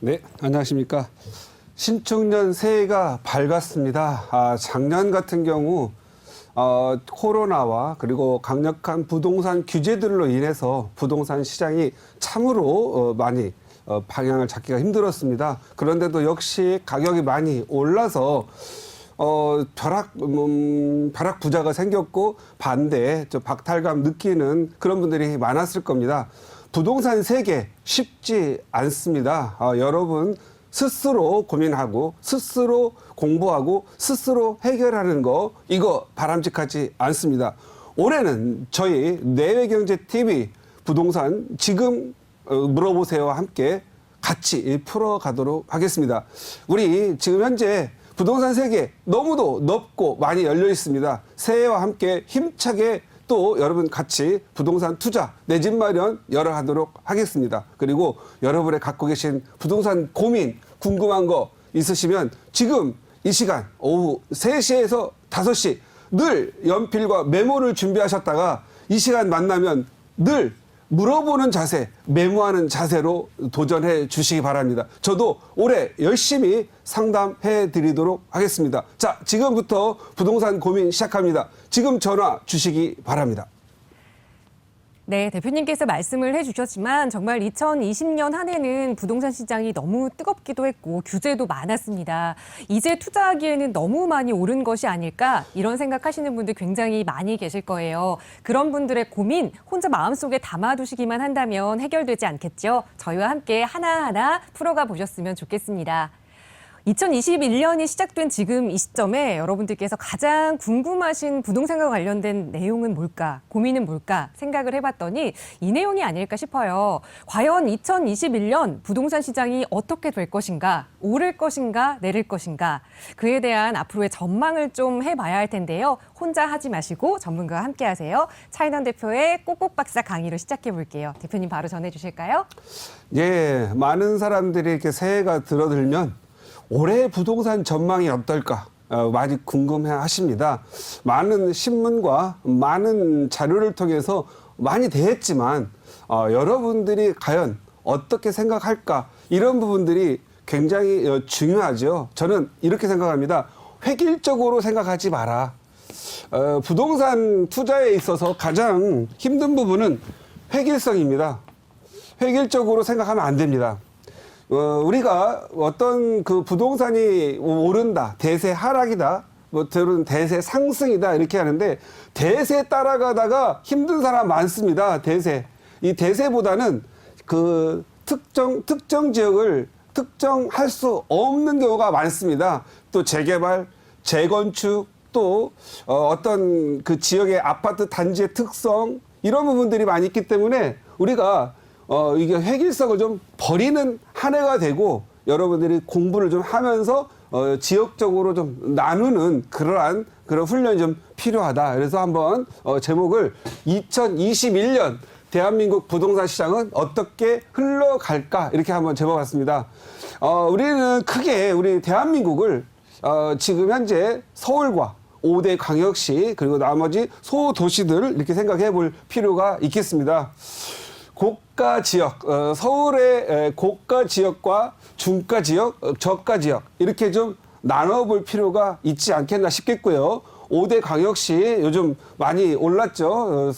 네, 안녕하십니까. 신축년 새해가 밝았습니다. 작년 같은 경우 코로나와 그리고 강력한 부동산 규제들로 인해서 부동산 시장이 참으로 많이 방향을 잡기가 힘들었습니다. 그런데도 역시 가격이 많이 올라서 벼락 부자가 생겼고 반대에 박탈감 느끼는 그런 분들이 많았을 겁니다. 부동산 세계 쉽지 않습니다. 여러분 스스로 고민하고 스스로 공부하고 스스로 해결하는 거 이거 바람직하지 않습니다. 올해는 저희 내외경제TV 부동산 지금 물어보세요와 함께 같이 풀어가도록 하겠습니다. 우리 지금 현재 부동산 세계 너무도 넓고 많이 열려 있습니다. 새해와 함께 힘차게 또 여러분 같이 부동산 투자, 내 집 마련 열어가도록 하겠습니다. 그리고 여러분의 갖고 계신 부동산 고민, 궁금한 거 있으시면 지금 이 시간 오후 3시에서 5시 늘 연필과 메모를 준비하셨다가 이 시간 만나면 늘 물어보는 자세, 메모하는 자세로 도전해 주시기 바랍니다. 저도 올해 열심히 상담해 드리도록 하겠습니다. 자, 지금부터 부동산 고민 시작합니다. 지금 전화 주시기 바랍니다. 네, 대표님께서 말씀을 해주셨지만 정말 2020년 한 해는 부동산 시장이 너무 뜨겁기도 했고 규제도 많았습니다. 이제 투자하기에는 너무 많이 오른 것이 아닐까 이런 생각하시는 분들 굉장히 많이 계실 거예요. 그런 분들의 고민 혼자 마음속에 담아두시기만 한다면 해결되지 않겠죠? 저희와 함께 하나하나 풀어가 보셨으면 좋겠습니다. 2021년이 시작된 지금 이 시점에 여러분들께서 가장 궁금하신 부동산과 관련된 내용은 뭘까, 고민은 뭘까 생각을 해봤더니 이 내용이 아닐까 싶어요. 과연 2021년 부동산 시장이 어떻게 될 것인가, 오를 것인가, 내릴 것인가, 그에 대한 앞으로의 전망을 좀 해봐야 할 텐데요. 혼자 하지 마시고 전문가와 함께 하세요. 차인원 대표의 꼭꼭 박사 강의로 시작해 볼게요. 대표님 바로 전해주실까요? 예, 많은 사람들이 이렇게 새해가 들어들면 올해 부동산 전망이 어떨까 많이 궁금해 하십니다. 많은 신문과 많은 자료를 통해서 많이 대했지만 여러분들이 과연 어떻게 생각할까 이런 부분들이 굉장히 중요하죠. 저는 이렇게 생각합니다. 획일적으로 생각하지 마라. 부동산 투자에 있어서 가장 힘든 부분은 획일성입니다. 획일적으로 생각하면 안 됩니다. 우리가 어떤 그 부동산이 오른다, 대세 하락이다, 뭐 대세 상승이다 이렇게 하는데 대세 따라가다가 힘든 사람 많습니다. 대세. 이 대세보다는 그 특정 지역을 특정할 수 없는 경우가 많습니다. 또 재개발, 재건축, 또 어떤 그 지역의 아파트 단지의 특성 이런 부분들이 많이 있기 때문에 우리가 이게 획일성을 좀 버리는 한 해가 되고 여러분들이 공부를 좀 하면서 지역적으로 좀 나누는 그런 훈련이 좀 필요하다. 그래서 한번 제목을 2021년 대한민국 부동산 시장은 어떻게 흘러갈까 이렇게 한번 재봐봤습니다. 우리는 크게 우리 대한민국을 지금 현재 서울과 5대 광역시 그리고 나머지 소도시들을 이렇게 생각해 볼 필요가 있겠습니다. 고가 지역, 서울의 고가 지역과 중가 지역, 저가 지역 이렇게 좀 나눠볼 필요가 있지 않겠나 싶겠고요. 5대 광역시 요즘 많이 올랐죠.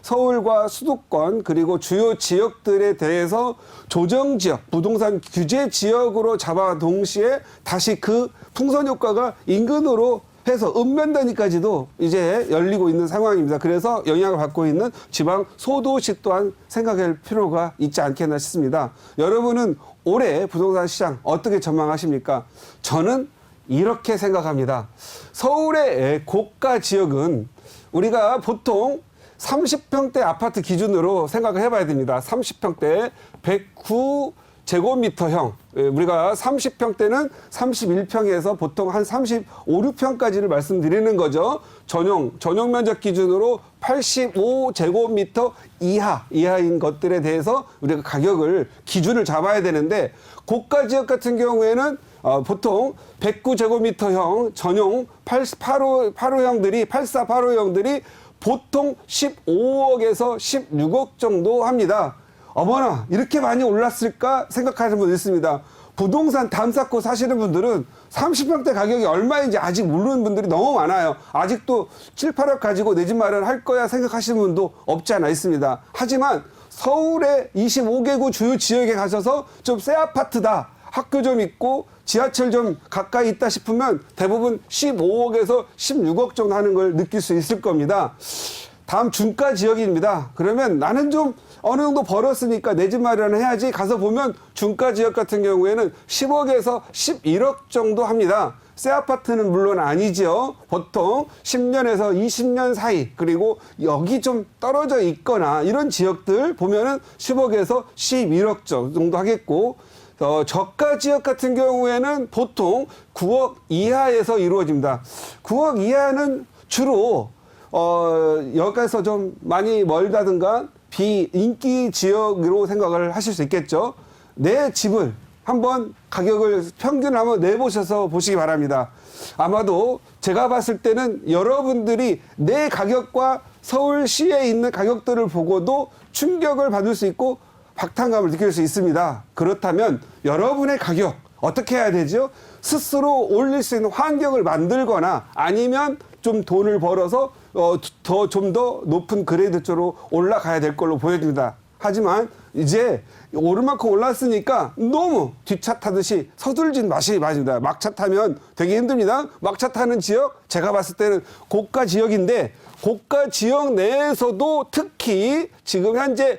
서울과 수도권 그리고 주요 지역들에 대해서 조정 지역, 부동산 규제 지역으로 잡아 동시에 다시 그 풍선 효과가 인근으로 해서 읍면단위까지도 이제 열리고 있는 상황입니다. 그래서 영향을 받고 있는 지방 소도시 또한 생각할 필요가 있지 않겠나 싶습니다. 여러분은 올해 부동산 시장 어떻게 전망하십니까? 저는 이렇게 생각합니다. 서울의 고가 지역은 우리가 보통 30평대 아파트 기준으로 생각을 해봐야 됩니다. 30평대 109제곱미터형 우리가 30평대는 31평에서 보통 한 35~6평까지를 말씀드리는 거죠. 전용 면적 기준으로 85제곱미터 이하인 것들에 대해서 우리가 가격을 기준을 잡아야 되는데 고가 지역 같은 경우에는 보통 109제곱미터형 전용 8485형들이 보통 15억에서 16억 정도 합니다. 어머나 이렇게 많이 올랐을까 생각하는 분도 있습니다. 부동산 담 쌓고 사시는 분들은 30평대 가격이 얼마인지 아직 모르는 분들이 너무 많아요. 아직도 7, 8억 가지고 내 집 마련할 거야 생각하시는 분도 없지 않아 있습니다. 하지만 서울의 25개구 주요 지역에 가셔서 좀 새 아파트다, 학교 좀 있고 지하철 좀 가까이 있다 싶으면 대부분 15억에서 16억 정도 하는 걸 느낄 수 있을 겁니다. 다음 중가 지역입니다. 그러면 나는 좀 어느 정도 벌었으니까 내 집 마련을 해야지 가서 보면 중가 지역 같은 경우에는 10억에서 11억 정도 합니다. 새 아파트는 물론 아니죠. 보통 10년에서 20년 사이, 그리고 여기 좀 떨어져 있거나 이런 지역들 보면은 10억에서 11억 정도 하겠고, 저가 지역 같은 경우에는 보통 9억 이하에서 이루어집니다. 9억 이하는 주로 여기서 좀 많이 멀다든가 비인기 지역으로 생각을 하실 수 있겠죠. 내 집을 한번 가격을 평균을 한번 내보셔서 보시기 바랍니다. 아마도 제가 봤을 때는 여러분들이 내 가격과 서울시에 있는 가격들을 보고도 충격을 받을 수 있고 박탈감을 느낄 수 있습니다. 그렇다면 여러분의 가격 어떻게 해야 되죠? 스스로 올릴 수 있는 환경을 만들거나 아니면 좀 돈을 벌어서 좀 더 높은 그레이드 쪽으로 올라가야 될 걸로 보여집니다. 하지만 이제 오를 만큼 올랐으니까 너무 뒷차 타듯이 서둘진 맛이 맞습니다. 막차 타면 되게 힘듭니다. 막차 타는 지역 제가 봤을 때는 고가 지역인데, 고가 지역 내에서도 특히 지금 현재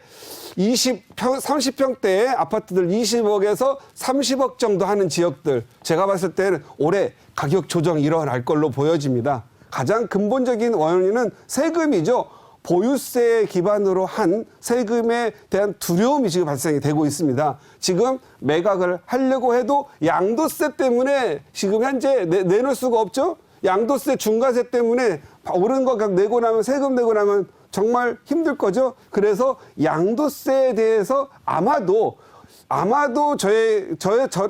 30평대 아파트들 20억에서 30억 정도 하는 지역들, 제가 봤을 때는 올해 가격 조정이 일어날 걸로 보여집니다. 가장 근본적인 원인은 세금이죠. 보유세 기반으로 한 세금에 대한 두려움이 지금 발생이 되고 있습니다. 지금 매각을 하려고 해도 양도세 때문에 지금 현재 내놓을 수가 없죠. 양도세 중과세 때문에 오른 가격 내고 나면, 세금 내고 나면 정말 힘들 거죠. 그래서 양도세에 대해서 아마도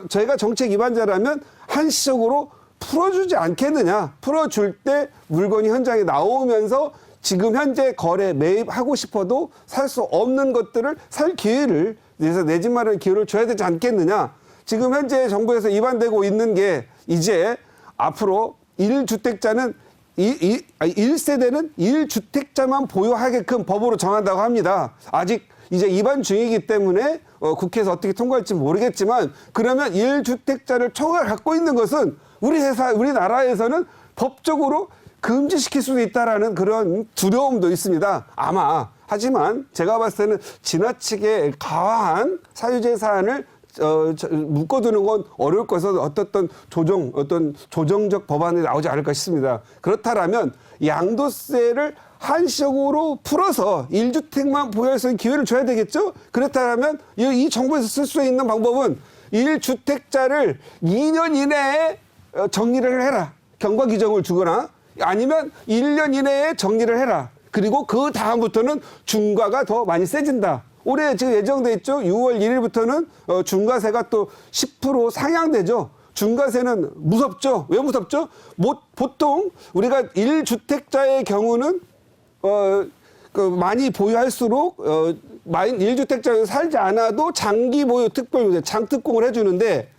저희가 정책 위반자라면 한시적으로 풀어주지 않겠느냐. 풀어줄 때 물건이 현장에 나오면서 지금 현재 거래 매입하고 싶어도 살 수 없는 것들을 살 기회를, 그래서 내 집 마련 기회를 줘야 되지 않겠느냐. 지금 현재 정부에서 위반되고 있는 게, 이제 앞으로 1주택자는 1세대는 1주택자만 보유하게끔 법으로 정한다고 합니다. 아직 이제 위반 중이기 때문에 국회에서 어떻게 통과할지 모르겠지만, 그러면 1주택자를 초과 갖고 있는 것은 우리나라에서는 법적으로 금지시킬 수도 있다라는 그런 두려움도 있습니다. 아마. 하지만 제가 봤을 때는 지나치게 과한 사유재산을 묶어두는 건 어려울 것에서 어떤 조정적 법안이 나오지 않을까 싶습니다. 그렇다면 양도세를 한시적으로 풀어서 1주택만 보유할 수 있는 기회를 줘야 되겠죠? 그렇다면 이 정부에서 쓸 수 있는 방법은 1주택자를 2년 이내에 정리를 해라. 경과 규정을 주거나 아니면 1년 이내에 정리를 해라. 그리고 그 다음부터는 중과가 더 많이 세진다. 올해 지금 예정돼 있죠. 6월 1일부터는 중과세가 또 10% 상향되죠. 중과세는 무섭죠. 왜 무섭죠? 보통 우리가 1주택자의 경우는 많이 보유할수록 1주택자에 살지 않아도 장기 보유 특별 장특공을 해주는데,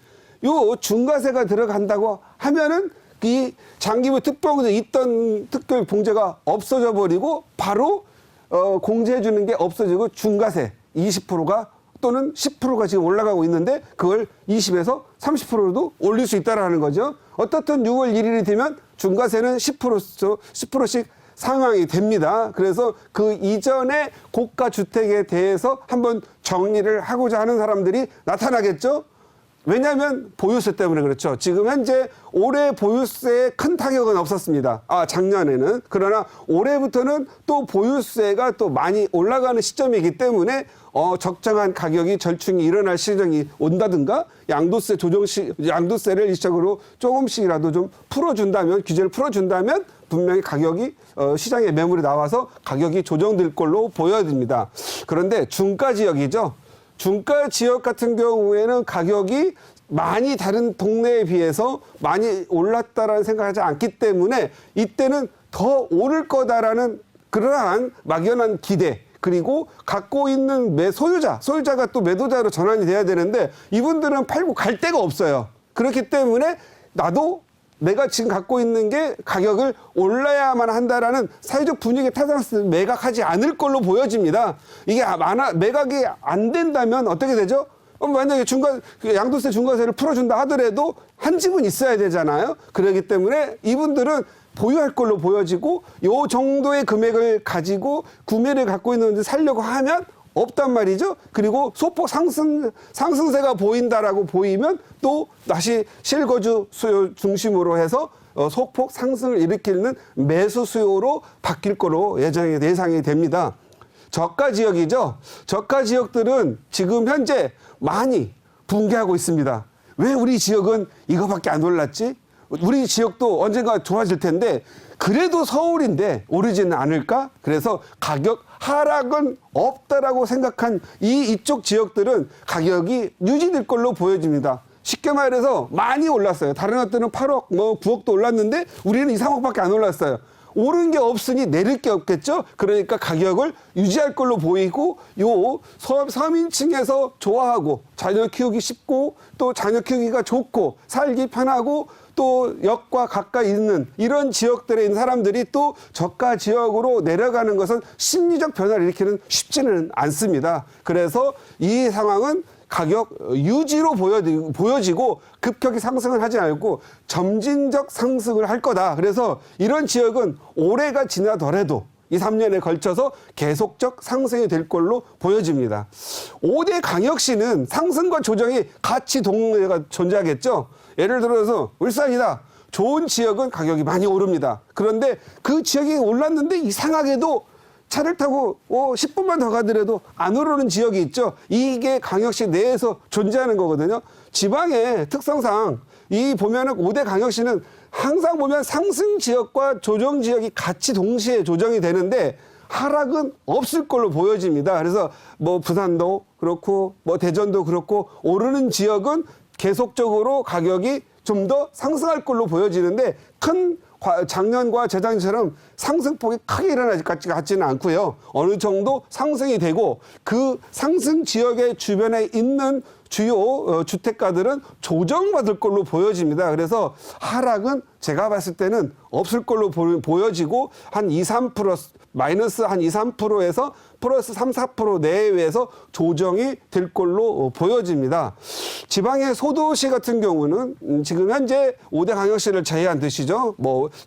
요 중과세가 들어간다고 하면은 이 장기보유 특별공제 있던 특별 공제가 없어져 버리고 바로 공제해 주는 게 없어지고 중과세 20%가 또는 10%가 지금 올라가고 있는데, 그걸 20에서 30%도 올릴 수 있다라는 거죠. 어떻든 6월 1일이 되면 중과세는 10%씩 상향이 됩니다. 그래서 그 이전에 고가 주택에 대해서 한번 정리를 하고자 하는 사람들이 나타나겠죠. 왜냐하면 보유세 때문에 그렇죠. 지금 현재 올해 보유세에 큰 타격은 없었습니다. 작년에는. 그러나 올해부터는 또 보유세가 또 많이 올라가는 시점이기 때문에 적정한 가격이 절충이 일어날 시점이 온다든가, 양도세를 일시적으로 조금씩이라도 좀 풀어준다면, 규제를 풀어준다면 분명히 가격이 시장에 매물이 나와서 가격이 조정될 걸로 보여집니다. 그런데 중가 지역이죠. 중가 지역 같은 경우에는 가격이 많이 다른 동네에 비해서 많이 올랐다라는 생각하지 않기 때문에 이때는 더 오를 거다라는 그러한 막연한 기대, 그리고 갖고 있는 소유자가 또 매도자로 전환이 돼야 되는데 이분들은 팔고 갈 데가 없어요. 그렇기 때문에 나도 내가 지금 갖고 있는 게 가격을 올라야만 한다라는 사회적 분위기에 타산해서 매각하지 않을 걸로 보여집니다. 이게 매각이 안 된다면 어떻게 되죠? 만약에 양도세 중과세를 풀어준다 하더라도 한 집은 있어야 되잖아요. 그렇기 때문에 이분들은 보유할 걸로 보여지고 요 정도의 금액을 가지고 구매를 갖고 있는데 살려고 하면 없단 말이죠. 그리고 소폭 상승세가 보인다라고 보이면 또 다시 실거주 수요 중심으로 해서 소폭 상승을 일으키는 매수 수요로 바뀔 거로 예상이 됩니다. 저가 지역이죠. 저가 지역들은 지금 현재 많이 붕괴하고 있습니다. 왜 우리 지역은 이거밖에 안 올랐지? 우리 지역도 언젠가 좋아질 텐데 그래도 서울인데 오르지는 않을까? 그래서 가격 하락은 없다라고 생각한 이쪽 지역들은 가격이 유지될 걸로 보여집니다. 쉽게 말해서 많이 올랐어요. 다른 것들은 8억, 9억도 올랐는데 우리는 2, 3억밖에 안 올랐어요. 오른 게 없으니 내릴 게 없겠죠. 그러니까 가격을 유지할 걸로 보이고 요 서민층에서 좋아하고 자녀 키우기 쉽고 또 자녀 키우기가 좋고 살기 편하고 또 역과 가까이 있는 이런 지역들에 있는 사람들이 또 저가 지역으로 내려가는 것은 심리적 변화를 일으키는 쉽지는 않습니다. 그래서 이 상황은 가격 유지로 보여지고 급격히 상승을 하지 않고 점진적 상승을 할 거다. 그래서 이런 지역은 올해가 지나더라도 2, 3년에 걸쳐서 계속적 상승이 될 걸로 보여집니다. 5대 광역시는 상승과 조정이 같이 존재하겠죠. 예를 들어서 울산이다. 좋은 지역은 가격이 많이 오릅니다. 그런데 그 지역이 올랐는데 이상하게도 차를 타고 10분만 더 가더라도 안 오르는 지역이 있죠. 이게 광역시 내에서 존재하는 거거든요. 지방의 특성상 보면은 5대 광역시는 항상 보면 상승 지역과 조정 지역이 같이 동시에 조정이 되는데 하락은 없을 걸로 보여집니다. 그래서 부산도 그렇고 대전도 그렇고 오르는 지역은 계속적으로 가격이 좀 더 상승할 걸로 보여지는데 작년과 재작년처럼 상승폭이 크게 일어날 것 같지는 않고요. 어느 정도 상승이 되고 그 상승 지역의 주변에 있는 주요 주택가들은 조정받을 걸로 보여집니다. 그래서 하락은 제가 봤을 때는 없을 걸로 보여지고 한 2, 3% 마이너스 한 2, 3%에서 플러스 3, 4% 내외에서 조정이 될 걸로 보여집니다. 지방의 소도시 같은 경우는 지금 현재 5대 광역시를 제외한 뜻이죠.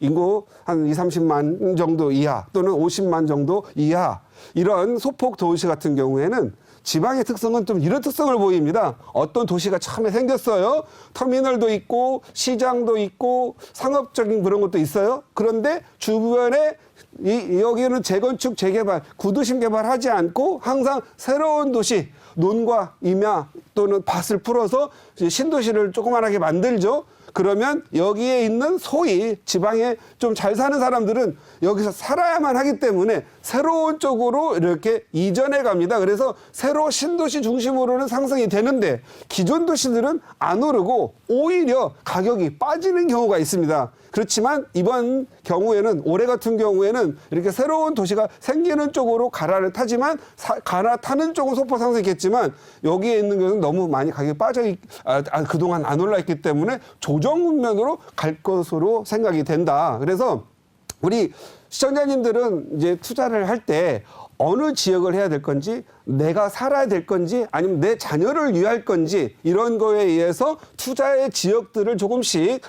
인구 한 2, 30만 정도 이하 또는 50만 정도 이하 이런 소폭 도시 같은 경우에는 지방의 특성은 좀 이런 특성을 보입니다. 어떤 도시가 처음에 생겼어요. 터미널도 있고 시장도 있고 상업적인 그런 것도 있어요. 그런데 주변에 여기는 재건축, 재개발, 구도심 개발하지 않고 항상 새로운 도시, 논과 임야 또는 밭을 풀어서 신도시를 조그만하게 만들죠. 그러면 여기에 있는 소위 지방에 좀 잘 사는 사람들은 여기서 살아야만 하기 때문에 새로운 쪽으로 이렇게 이전해 갑니다. 그래서 새로 신도시 중심으로는 상승이 되는데 기존 도시들은 안 오르고 오히려 가격이 빠지는 경우가 있습니다. 그렇지만 이번 경우에는 올해 같은 경우에는 이렇게 새로운 도시가 생기는 쪽으로 가라를 타지만 갈아타는 쪽은 소폭 상승했겠지만 여기에 있는 것은 너무 많이 가격이 그동안 안 올라있기 때문에 조정 국면으로 갈 것으로 생각이 된다. 그래서 우리 시청자님들은 이제 투자를 할 때 어느 지역을 해야 될 건지 내가 살아야 될 건지 아니면 내 자녀를 위할 건지 이런 거에 의해서 투자의 지역들을 조금씩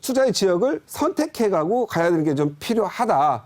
투자의 지역을 선택해가고 가야 되는 게 좀 필요하다.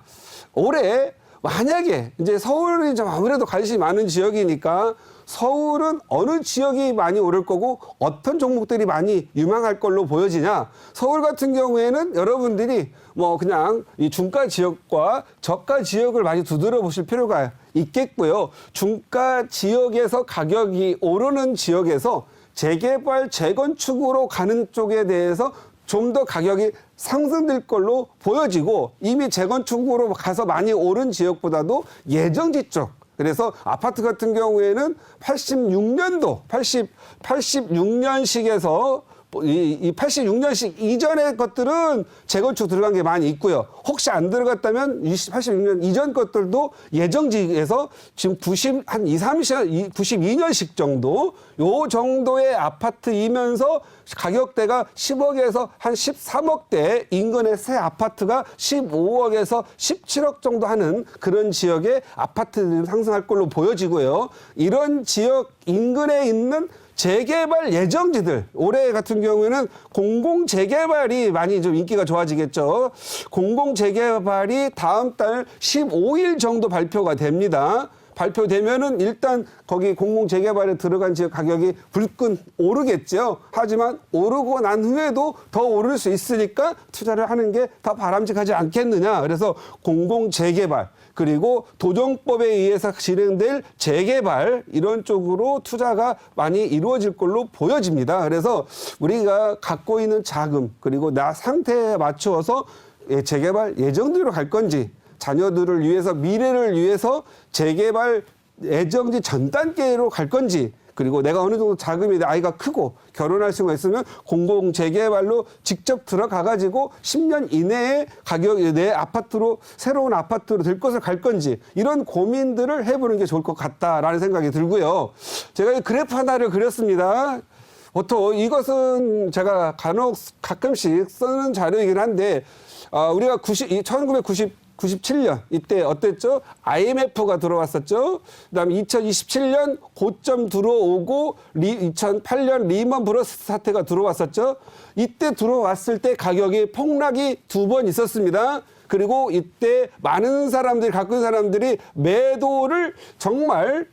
올해 만약에 이제 서울이 좀 아무래도 관심이 많은 지역이니까 서울은 어느 지역이 많이 오를 거고 어떤 종목들이 많이 유망할 걸로 보여지냐. 서울 같은 경우에는 여러분들이 그냥 이 중가 지역과 저가 지역을 많이 두드려 보실 필요가 있겠고요. 중가 지역에서 가격이 오르는 지역에서 재개발, 재건축으로 가는 쪽에 대해서 좀 더 가격이 상승될 걸로 보여지고 이미 재건축으로 가서 많이 오른 지역보다도 예정지 쪽 그래서 아파트 같은 경우에는 86년식에서 이 86년식 이전의 것들은 재건축 들어간 게 많이 있고요. 혹시 안 들어갔다면 86년 이전 것들도 예정지에서 지금 92년식 정도 요 정도의 아파트이면서 가격대가 10억에서 한 13억대, 인근의 새 아파트가 15억에서 17억 정도 하는 그런 지역의 아파트들이 상승할 걸로 보여지고요. 이런 지역 인근에 있는 재개발 예정지들, 올해 같은 경우에는 공공 재개발이 많이 좀 인기가 좋아지겠죠. 공공 재개발이 다음 달 15일 정도 발표가 됩니다. 발표되면은 일단 거기 공공 재개발에 들어간 지역 가격이 불끈 오르겠죠. 하지만 오르고 난 후에도 더 오를 수 있으니까 투자를 하는 게 더 바람직하지 않겠느냐. 그래서 공공 재개발 그리고 도정법에 의해서 진행될 재개발 이런 쪽으로 투자가 많이 이루어질 걸로 보여집니다. 그래서 우리가 갖고 있는 자금 그리고 나 상태에 맞추어서 재개발 예정대로 갈 건지 자녀들을 위해서 미래를 위해서 재개발 예정지 전 단계로 갈 건지 그리고 내가 어느 정도 자금이 아이가 크고 결혼할 수가 있으면 공공 재개발로 직접 들어가 가지고 10년 이내에 가격이 내 아파트로 새로운 아파트로 될 것을 갈 건지 이런 고민들을 해보는 게 좋을 것 같다라는 생각이 들고요. 제가 이 그래프 하나를 그렸습니다. 보통 이것은 제가 가끔씩 쓰는 자료이긴 한데 우리가 1997년 이때 어땠죠? IMF가 들어왔었죠. 그다음에 2027년 고점 들어오고 2008년 리먼 브러스 사태가 들어왔었죠. 이때 들어왔을 때 가격이 폭락이 2번 있었습니다. 그리고 이때 많은 사람들이 갖고 있는 사람들이 매도를 정말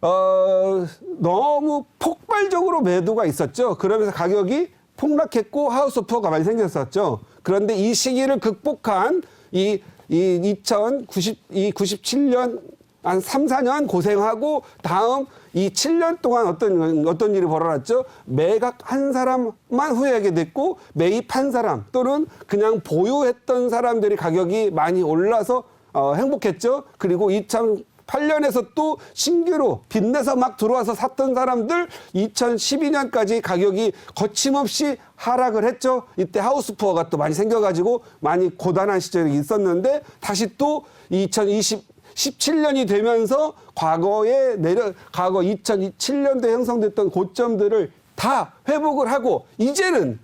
너무 폭발적으로 매도가 있었죠. 그러면서 가격이 폭락했고 하우스 오브 푸어가 많이 생겼었죠. 그런데 이 시기를 극복한 이 97년 한 3, 4년 고생하고 다음 이 7년 동안 어떤 일이 벌어졌죠? 매각한 사람만 후회하게 됐고 매입한 사람 또는 그냥 보유했던 사람들이 가격이 많이 올라서 행복했죠. 그리고 2008년에서 또 신규로 빚내서 막 들어와서 샀던 사람들 2012년까지 가격이 거침없이 하락을 했죠. 이때 하우스 푸어가 또 많이 생겨가지고 많이 고단한 시절이 있었는데 다시 또 2017년이 되면서 과거 2007년도에 형성됐던 고점들을 다 회복을 하고 이제는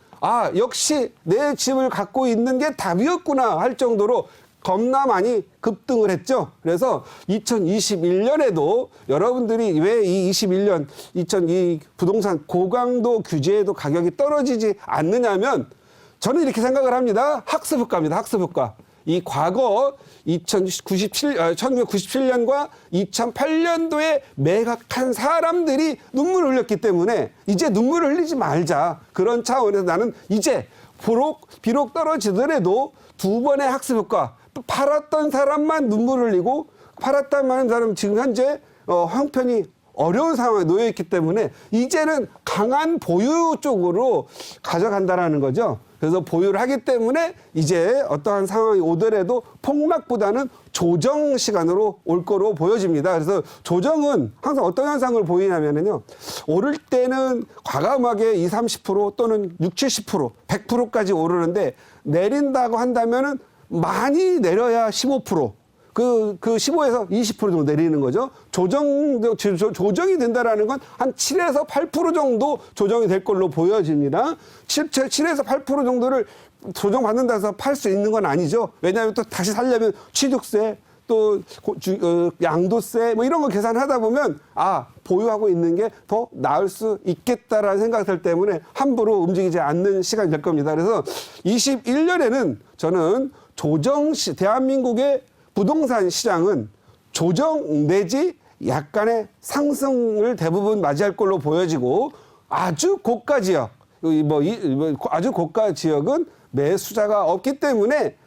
역시 내 집을 갖고 있는 게 답이었구나 할 정도로 겁나 많이 급등을 했죠. 그래서 2021년에도 여러분들이 왜 이 21년 이 부동산 고강도 규제에도 가격이 떨어지지 않느냐면 저는 이렇게 생각을 합니다. 학습효과입니다. 학습효과. 이 과거 1997년과 2008년도에 매각한 사람들이 눈물을 흘렸기 때문에 이제 눈물을 흘리지 말자. 그런 차원에서 나는 이제 비록 떨어지더라도 두 번의 학습효과 팔았던 사람만 눈물을 흘리고 팔았다는 사람은 지금 현재 형편이 어려운 상황에 놓여 있기 때문에 이제는 강한 보유 쪽으로 가져간다라는 거죠. 그래서 보유를 하기 때문에 이제 어떠한 상황이 오더라도 폭락보다는 조정 시간으로 올 거로 보여집니다. 그래서 조정은 항상 어떤 현상을 보이냐면요. 오를 때는 과감하게 20, 30% 또는 60, 70%, 100%까지 오르는데 내린다고 한다면은 많이 내려야 15%. 그 15에서 20% 정도 내리는 거죠. 조정이 된다라는 건 한 7에서 8% 정도 조정이 될 걸로 보여집니다. 7에서 8% 정도를 조정받는다 해서 팔 수 있는 건 아니죠. 왜냐하면 또 다시 살려면 취득세, 또 양도세 뭐 이런 거 계산하다 보면 보유하고 있는 게 더 나을 수 있겠다라는 생각들 때문에 함부로 움직이지 않는 시간이 될 겁니다. 그래서 21년에는 저는 대한민국의 부동산 시장은 조정 내지 약간의 상승을 대부분 맞이할 걸로 보여지고 아주 고가 지역, 아주 고가 지역은 매수자가 없기 때문에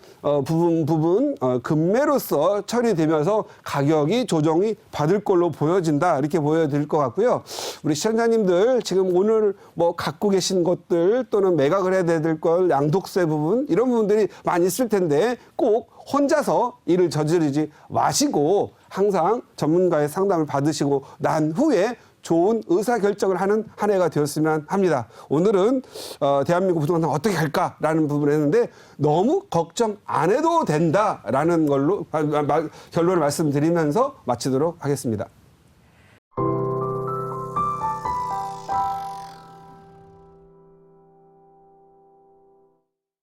부분 급매로서 처리되면서 가격이 조정이 받을 걸로 보여진다 이렇게 보여드릴 것 같고요. 우리 시청자님들 지금 오늘 갖고 계신 것들 또는 매각을 해야 될 걸 양도세 부분 이런 부분들이 많이 있을 텐데 꼭 혼자서 일을 저지르지 마시고 항상 전문가의 상담을 받으시고 난 후에 좋은 의사결정을 하는 한 해가 되었으면 합니다. 오늘은 대한민국 부동산 어떻게 할까라는 부분을 했는데 너무 걱정 안 해도 된다라는 걸로 결론을 말씀드리면서 마치도록 하겠습니다.